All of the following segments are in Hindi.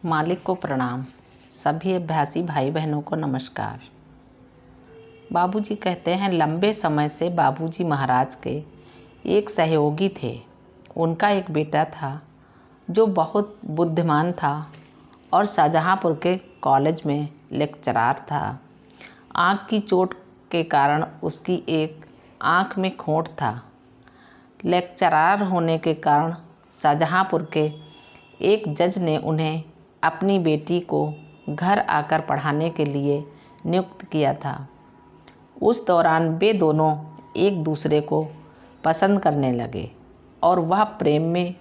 मालिक को प्रणाम। सभी अभ्यासी भाई बहनों को नमस्कार। बाबूजी कहते हैं, लंबे समय से बाबूजी महाराज के एक सहयोगी थे। उनका एक बेटा था जो बहुत बुद्धिमान था और शाहजहाँपुर के कॉलेज में लेक्चरार था। आँख की चोट के कारण उसकी एक आँख में खोट था। लेक्चरार होने के कारण शाहजहाँपुर के एक जज ने उन्हें अपनी बेटी को घर आकर पढ़ाने के लिए नियुक्त किया था। उस दौरान वे दोनों एक दूसरे को पसंद करने लगे और वह प्रेम में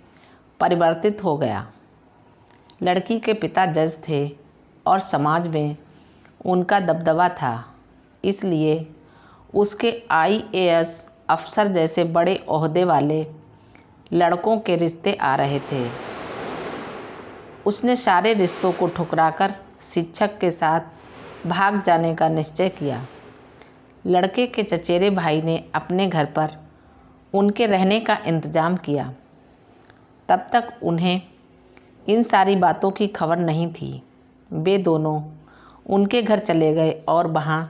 परिवर्तित हो गया। लड़की के पिता जज थे और समाज में उनका दबदबा था, इसलिए उसके IAS अफसर जैसे बड़े ओहदे वाले लड़कों के रिश्ते आ रहे थे। उसने सारे रिश्तों को ठुकराकर शिक्षक के साथ भाग जाने का निश्चय किया। लड़के के चचेरे भाई ने अपने घर पर उनके रहने का इंतज़ाम किया। तब तक उन्हें इन सारी बातों की खबर नहीं थी। वे दोनों उनके घर चले गए और वहाँ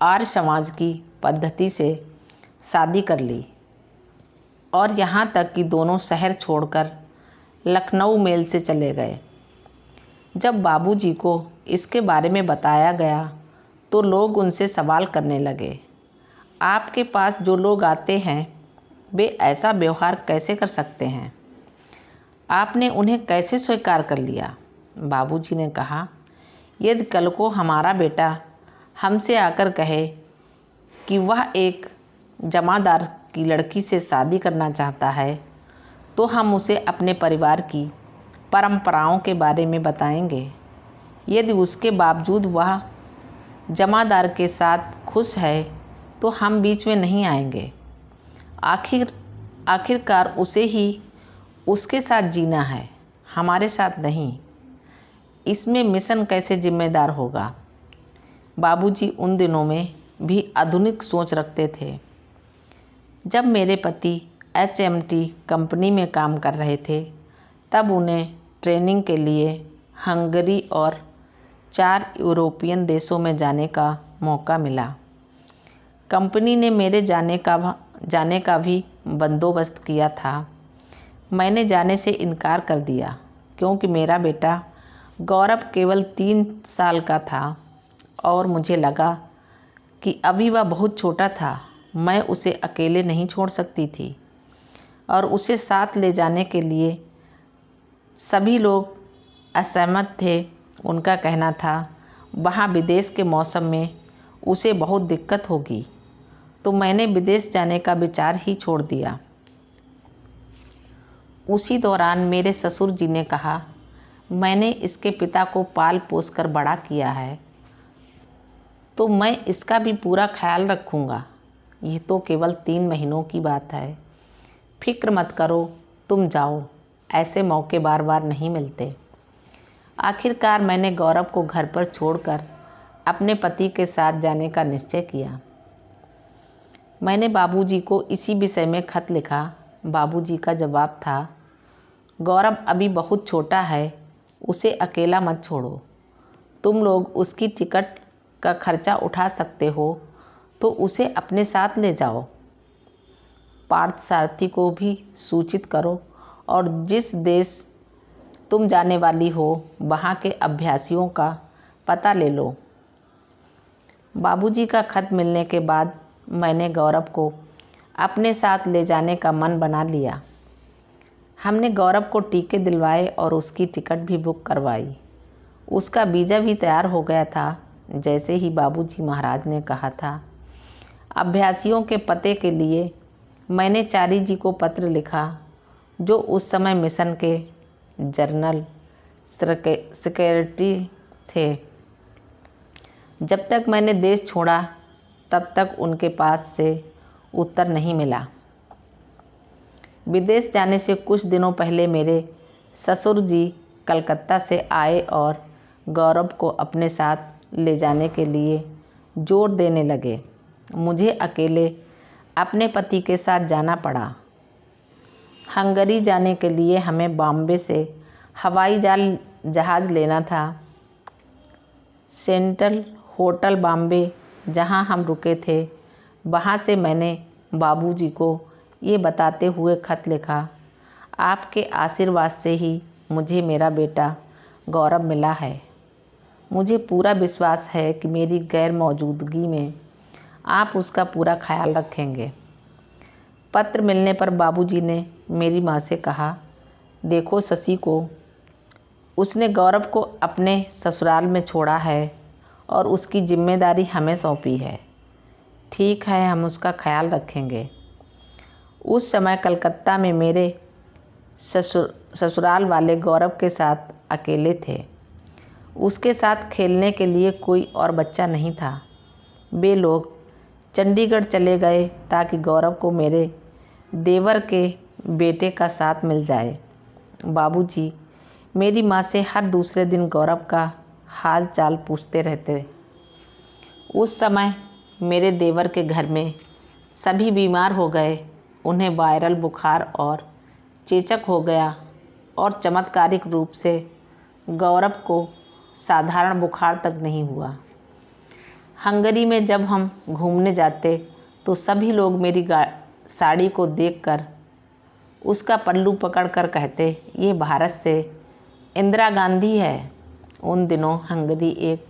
आर्य समाज की पद्धति से शादी कर ली और यहाँ तक कि दोनों शहर छोड़कर लखनऊ मेल से चले गए। जब बाबूजी को इसके बारे में बताया गया तो लोग उनसे सवाल करने लगे, आपके पास जो लोग आते हैं वे ऐसा व्यवहार कैसे कर सकते हैं? आपने उन्हें कैसे स्वीकार कर लिया? बाबूजी ने कहा, यदि कल को हमारा बेटा हमसे आकर कहे कि वह एक जमादार की लड़की से शादी करना चाहता है तो हम उसे अपने परिवार की परंपराओं के बारे में बताएंगे। यदि उसके बावजूद वह जमादार के साथ खुश है तो हम बीच में नहीं आएंगे। आखिरकार उसे ही उसके साथ जीना है, हमारे साथ नहीं। इसमें मिशन कैसे जिम्मेदार होगा? बाबूजी उन दिनों में भी आधुनिक सोच रखते थे। जब मेरे पति HMT कंपनी में काम कर रहे थे तब उन्हें ट्रेनिंग के लिए हंगरी और 4 यूरोपियन देशों में जाने का मौका मिला। कंपनी ने मेरे जाने का भी बंदोबस्त किया था। मैंने जाने से इनकार कर दिया क्योंकि मेरा बेटा गौरव केवल 3 साल का था और मुझे लगा कि अभी वह बहुत छोटा था। मैं उसे अकेले नहीं छोड़ सकती थी और उसे साथ ले जाने के लिए सभी लोग असहमत थे। उनका कहना था वहाँ विदेश के मौसम में उसे बहुत दिक्कत होगी, तो मैंने विदेश जाने का विचार ही छोड़ दिया। उसी दौरान मेरे ससुर जी ने कहा, मैंने इसके पिता को पाल पोस कर बड़ा किया है तो मैं इसका भी पूरा ख्याल रखूँगा। ये तो केवल 3 महीनों की बात है। फिक्र मत करो, तुम जाओ। ऐसे मौके बार बार नहीं मिलते। आखिरकार मैंने गौरव को घर पर छोड़कर अपने पति के साथ जाने का निश्चय किया। मैंने बाबूजी को इसी विषय में खत लिखा। बाबूजी का जवाब था, गौरव अभी बहुत छोटा है, उसे अकेला मत छोड़ो। तुम लोग उसकी टिकट का खर्चा उठा सकते हो तो उसे अपने साथ ले जाओ। पार्थसारथी को भी सूचित करो और जिस देश तुम जाने वाली हो वहाँ के अभ्यासियों का पता ले लो। बाबूजी का खत मिलने के बाद मैंने गौरव को अपने साथ ले जाने का मन बना लिया। हमने गौरव को टीके दिलवाए और उसकी टिकट भी बुक करवाई। उसका वीज़ा भी तैयार हो गया था, जैसे ही बाबूजी महाराज ने कहा था। अभ्यासियों के पते के लिए मैंने चारी जी को पत्र लिखा, जो उस समय मिशन के जनरल सेक्रेटरी थे। जब तक मैंने देश छोड़ा तब तक उनके पास से उत्तर नहीं मिला। विदेश जाने से कुछ दिनों पहले मेरे ससुर जी कलकत्ता से आए और गौरव को अपने साथ ले जाने के लिए जोर देने लगे। मुझे अकेले अपने पति के साथ जाना पड़ा। हंगरी जाने के लिए हमें बॉम्बे से हवाई जहाज़ जहाज़ लेना था। सेंट्रल होटल बॉम्बे जहां हम रुके थे, वहां से मैंने बाबूजी को ये बताते हुए ख़त लिखा, आपके आशीर्वाद से ही मुझे मेरा बेटा गौरव मिला है। मुझे पूरा विश्वास है कि मेरी गैर मौजूदगी में आप उसका पूरा ख्याल रखेंगे। पत्र मिलने पर बाबूजी ने मेरी माँ से कहा, देखो शशि को, उसने गौरव को अपने ससुराल में छोड़ा है और उसकी जिम्मेदारी हमें सौंपी है। ठीक है, हम उसका ख्याल रखेंगे। उस समय कलकत्ता में मेरे ससुराल वाले गौरव के साथ अकेले थे। उसके साथ खेलने के लिए कोई और बच्चा नहीं था। वे लोग चंडीगढ़ चले गए ताकि गौरव को मेरे देवर के बेटे का साथ मिल जाए। बाबूजी मेरी माँ से हर दूसरे दिन गौरव का हाल चाल पूछते रहते। उस समय मेरे देवर के घर में सभी बीमार हो गए। उन्हें वायरल बुखार और चेचक हो गया और चमत्कारिक रूप से गौरव को साधारण बुखार तक नहीं हुआ। हंगरी में जब हम घूमने जाते तो सभी लोग मेरी साड़ी को देखकर उसका पल्लू पकड़कर कहते, ये भारत से इंदिरा गांधी है। उन दिनों हंगरी एक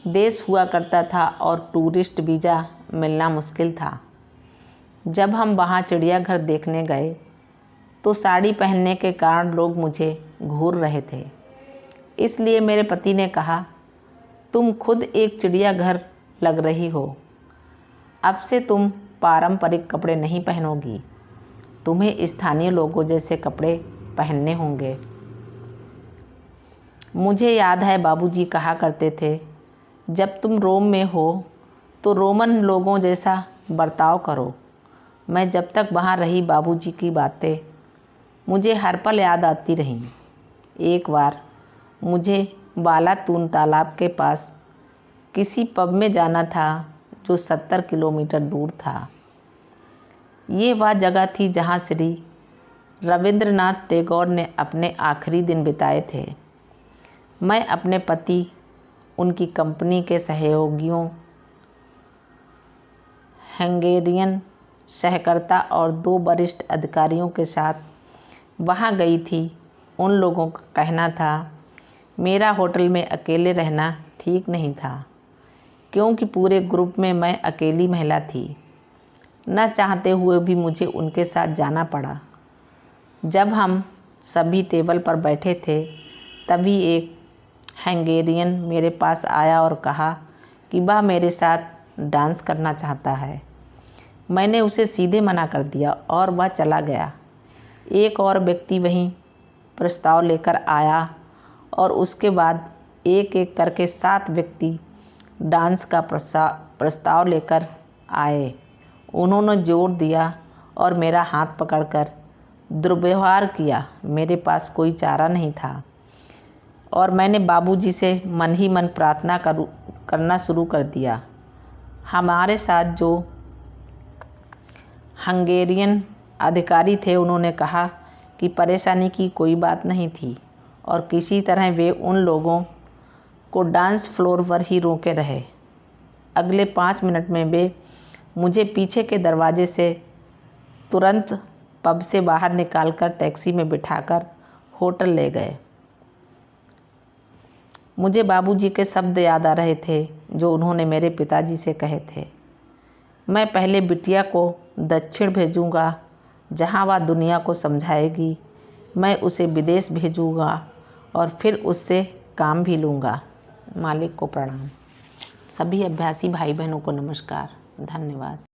देश हुआ करता था और टूरिस्ट वीज़ा मिलना मुश्किल था। जब हम वहाँ चिड़ियाघर देखने गए तो साड़ी पहनने के कारण लोग मुझे घूर रहे थे। इसलिए मेरे पति ने कहा, तुम खुद एक चिड़ियाघर लग रही हो। अब से तुम पारंपरिक कपड़े नहीं पहनोगी, तुम्हें स्थानीय लोगों जैसे कपड़े पहनने होंगे। मुझे याद है बाबूजी कहा करते थे, जब तुम रोम में हो तो रोमन लोगों जैसा बर्ताव करो। मैं जब तक वहाँ रही बाबूजी की बातें मुझे हर पल याद आती रहीं। एक बार मुझे बालातून तालाब के पास किसी पब में जाना था जो 70 किलोमीटर दूर था। ये वह जगह थी जहाँ श्री रविंद्रनाथ टैगोर ने अपने आखिरी दिन बिताए थे। मैं अपने पति, उनकी कंपनी के सहयोगियों, हंगेरियन सहकर्ता और 2 वरिष्ठ अधिकारियों के साथ वहाँ गई थी। उन लोगों का कहना था मेरा होटल में अकेले रहना ठीक नहीं था, क्योंकि पूरे ग्रुप में मैं अकेली महिला थी। न चाहते हुए भी मुझे उनके साथ जाना पड़ा। जब हम सभी टेबल पर बैठे थे तभी एक हंगेरियन मेरे पास आया और कहा कि वह मेरे साथ डांस करना चाहता है। मैंने उसे सीधे मना कर दिया और वह चला गया। एक और व्यक्ति वहीं प्रस्ताव लेकर आया और उसके बाद एक एक करके 7 व्यक्ति डांस का प्रस्ताव लेकर आए। उन्होंने जोर दिया और मेरा हाथ पकड़कर दुर्व्यवहार किया। मेरे पास कोई चारा नहीं था और मैंने बाबूजी से मन ही मन प्रार्थना करना शुरू कर दिया। हमारे साथ जो हंगेरियन अधिकारी थे उन्होंने कहा कि परेशानी की कोई बात नहीं थी और किसी तरह वे उन लोगों को डांस फ्लोर पर ही रोके रहे। अगले 5 मिनट में वे मुझे पीछे के दरवाजे से तुरंत पब से बाहर निकालकर टैक्सी में बिठाकर होटल ले गए। मुझे बाबूजी के शब्द याद आ रहे थे जो उन्होंने मेरे पिताजी से कहे थे, मैं पहले बिटिया को दक्षिण भेजूँगा जहाँ वह दुनिया को समझाएगी। मैं उसे विदेश भेजूँगा और फिर उससे काम भी लूँगा। मालिक को प्रणाम। सभी अभ्यासी भाई बहनों को नमस्कार। धन्यवाद।